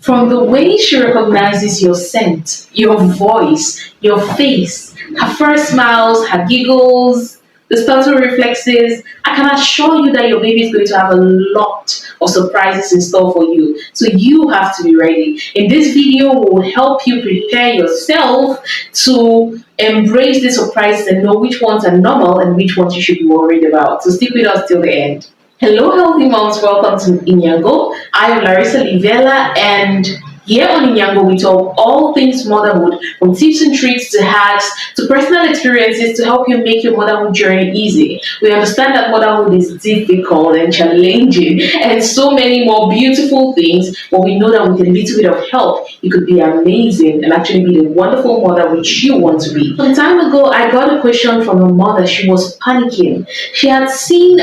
From the way she recognizes your scent, your voice, your face, her first smiles, her giggles, the startle reflexes, I can assure you that your baby is going to have a lot of surprises in store for you. So you have to be ready. In this video, will help you prepare yourself to embrace the surprises and know which ones are normal and which ones you should be worried about. So stick with us till the end. Hello, healthy moms. Welcome to Inyango. I am Larissa Livella, and here on Inyango, we talk all things motherhood, from tips and tricks to hacks to personal experiences to help you make your motherhood journey easy. We understand that motherhood is difficult and challenging and so many more beautiful things, but we know that with a little bit of help, you could be amazing and actually be the wonderful mother which you want to be. Some time ago, I got a question from a mother. She was panicking. She had seen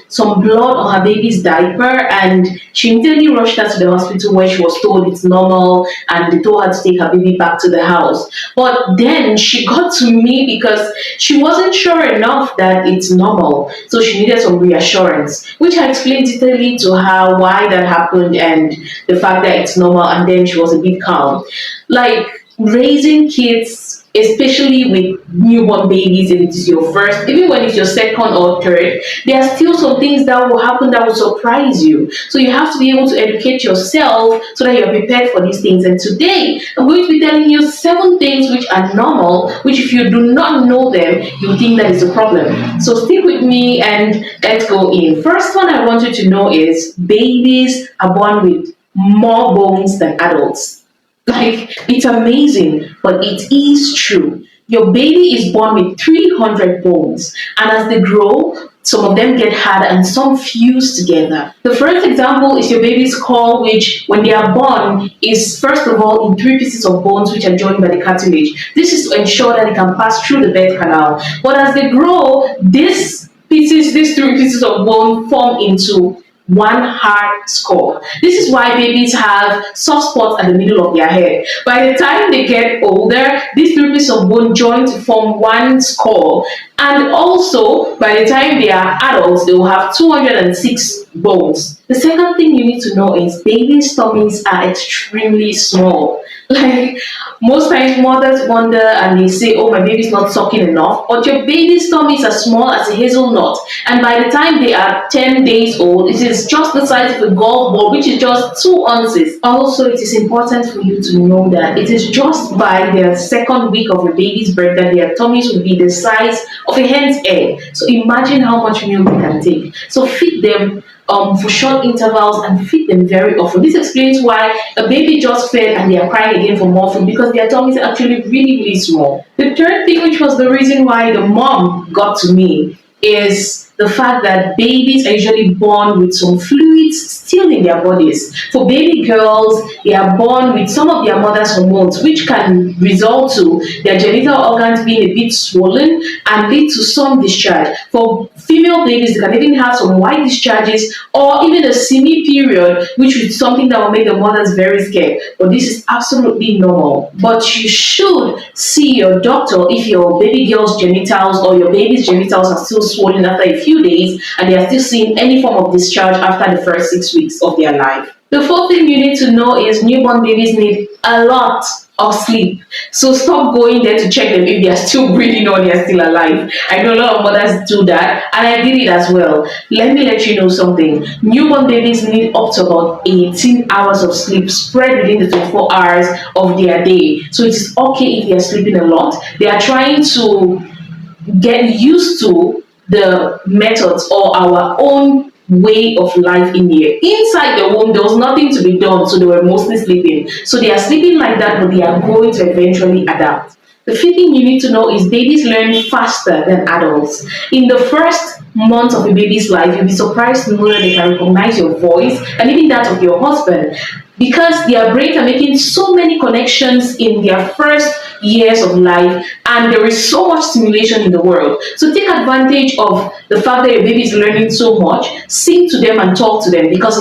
some blood on her baby's diaper, and she immediately rushed her to the hospital where she was told it's normal and they told her to take her baby back to the house. But then she got to me because she wasn't sure enough that it's normal. So she needed some reassurance, which I explained detailedly to her why that happened and the fact that it's normal, and then she was a bit calm. Like, raising kids, especially with newborn babies, if it is your first, even when it's your second or third, there are still some things that will happen that will surprise you. So you have to be able to educate yourself so that you're prepared for these things. And today, I'm going to be telling you 7 things which are normal, which if you do not know them, you think that is a problem. So stick with me and let's go in. First one I want you to know is babies are born with more bones than adults. Like, it's amazing, but it is true. Your baby is born with 300 bones, and as they grow, some of them get harder and some fuse together. The first example is your baby's skull, which when they are born is first of all in 3 pieces of bones which are joined by the cartilage. This is to ensure that it can pass through the birth canal. But as they grow, these 3 pieces of bone form into one hard skull. This is why babies have soft spots at the middle of their head. By the time they get older, these 3 pieces of bone join to form one skull. And also, by the time they are adults, they will have 206 bones. The second thing you need to know is babies' tummies are extremely small. Like, most times mothers wonder and they say, oh, my baby's not sucking enough. But your baby's tummy is as small as a hazelnut. And by the time they are 10 days old, it is just the size of a golf ball, which is just 2 ounces. Also, it is important for you to know that it is just by their second week of a baby's birth that their tummies will be the size of a hen's egg. So imagine how much milk they can take. So feed them for short intervals and feed them very often. This explains why a baby just fed and they are crying again for more food, because their tummies are actually really small. The third thing, which was the reason why the mom got to me, is the fact that babies are usually born with some fluids still in their bodies. For baby girls, they are born with some of their mother's hormones, which can result to their genital organs being a bit swollen and lead to some discharge. For female babies, they can even have some white discharges or even a semi-period, which is something that will make the mothers very scared. But this is absolutely normal. But you should see your doctor if your baby girl's genitals or your baby's genitals are still swollen after a few days and they are still seeing any form of discharge after the first 6 weeks of their life. The fourth thing you need to know is newborn babies need a lot of sleep. So stop going there to check them if they are still breathing or they are still alive. I know a lot of mothers do that, and I did it as well. Let me let you know something. Newborn babies need up to about 18 hours of sleep spread within the 24 hours of their day. So it is okay if they are sleeping a lot. They are trying to get used to the methods or our own way of life in here. Inside the womb, there was nothing to be done, so they were mostly sleeping. So they are sleeping like that, but they are going to eventually adapt. The fifth thing you need to know is babies learn faster than adults. In the first months of a baby's life, you'll be surprised to know that they can recognize your voice and even that of your husband, because their brains are making so many connections in their first years of life, and there is so much stimulation in the world. So take advantage of the fact that your baby is learning so much, sing to them and talk to them, because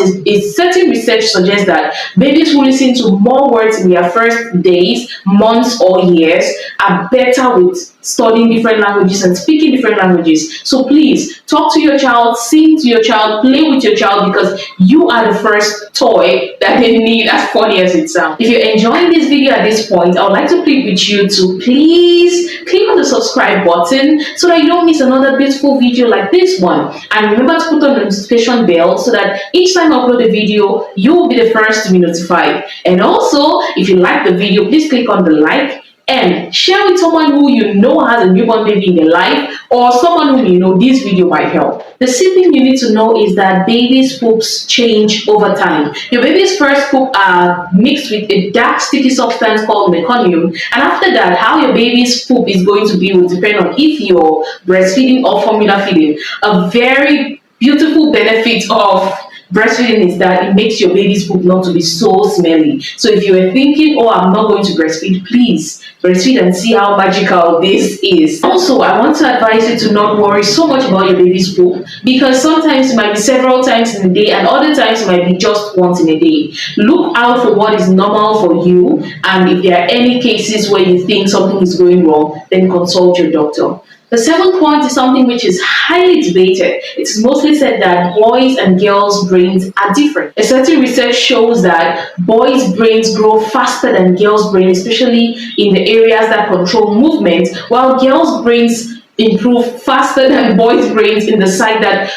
certain research suggests that babies who listen to more words in their first days, months, or years are better with studying different languages and speaking different languages. So please talk to your child, sing to your child, play with your child, because you are the first toy that they need, as funny as it sounds. If you're enjoying this video at this point, I would like to plead with you to please click on the subscribe button so that you don't miss another beautiful video like this one. And remember to put on the notification bell so that each time I upload a video, you will be the first to be notified. And also, if you like the video, please click on the like and share with someone who you know has a newborn baby in their life, or someone whom you know this video might help. The second thing you need to know is that babies' poops change over time. Your baby's first poop are mixed with a dark sticky substance called meconium, and after that, how your baby's poop is going to be will depend on if you're breastfeeding or formula feeding. A very beautiful benefit of breastfeeding is that it makes your baby's poop not to be so smelly. So if you were thinking, oh, I'm not going to breastfeed, please breastfeed and see how magical this is. Also, I want to advise you to not worry so much about your baby's poop, because sometimes it might be several times in a day and other times it might be just once in a day. Look out for what is normal for you, and if there are any cases where you think something is going wrong, then consult your doctor. The seventh point is something which is highly debated. It is mostly said that boys and girls' brains are different. A certain research shows that boys' brains grow faster than girls' brains, especially in the areas that control movement, while girls' brains improve faster than boys' brains in the side that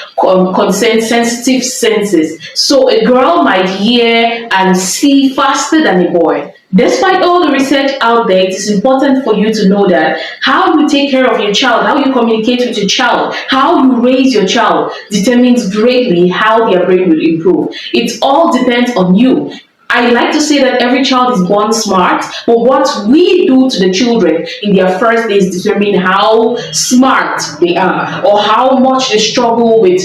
concern sensitive senses. So a girl might hear and see faster than a boy. Despite all the research out there, it is important for you to know that how you take care of your child, how you communicate with your child, how you raise your child determines greatly how their brain will improve. It all depends on you. I like to say that every child is born smart, but what we do to the children in their first days determine how smart they are, or how much they struggle with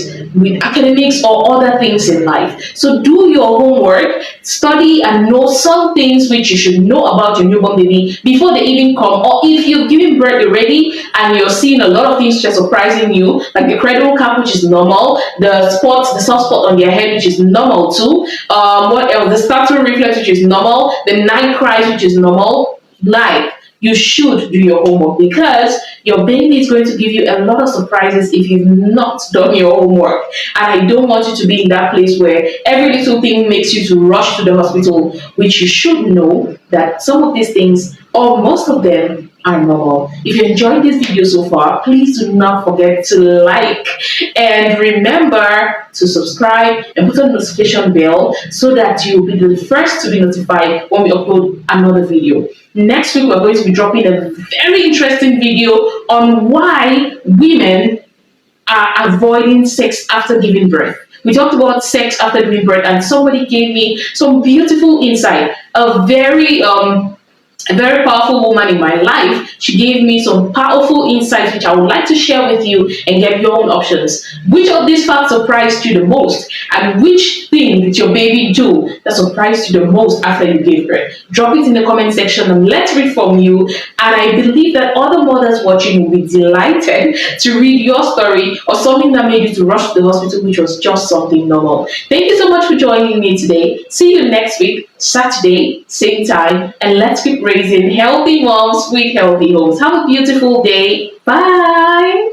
academics or other things in life. So do your homework, study and know some things which you should know about your newborn baby before they even come. Or if you've given birth already and you're seeing a lot of things which are surprising you, like the cradle cap, which is normal, the soft spot on their head, which is normal too. What else? The startle reflex, which is normal, the night cries, which is normal. Like, you should do your homework, because your baby is going to give you a lot of surprises if you've not done your homework. And I don't want you to be in that place where every little thing makes you to rush to the hospital, which you should know that some of these things, or most of them, are normal. If you enjoyed this video so far, please do not forget to like, and remember to subscribe and put on the notification bell so that you'll be the first to be notified when we upload another video. Next week, we're going to be dropping a very interesting video on why women are avoiding sex after giving birth. We talked about sex after giving birth, and somebody gave me some beautiful insight. A very powerful woman in my life. She gave me some powerful insights which I would like to share with you and get your own options. Which of these facts surprised you the most? And which thing did your baby do that surprised you the most after you gave birth? Drop it in the comment section and let's read from you. And I believe that other mothers watching will be delighted to read your story or something that made you to rush to the hospital, which was just something normal. Thank you so much for joining me today. See you next week, Saturday, same time, and let's keep raising healthy moms with healthy homes. Have a beautiful day. Bye.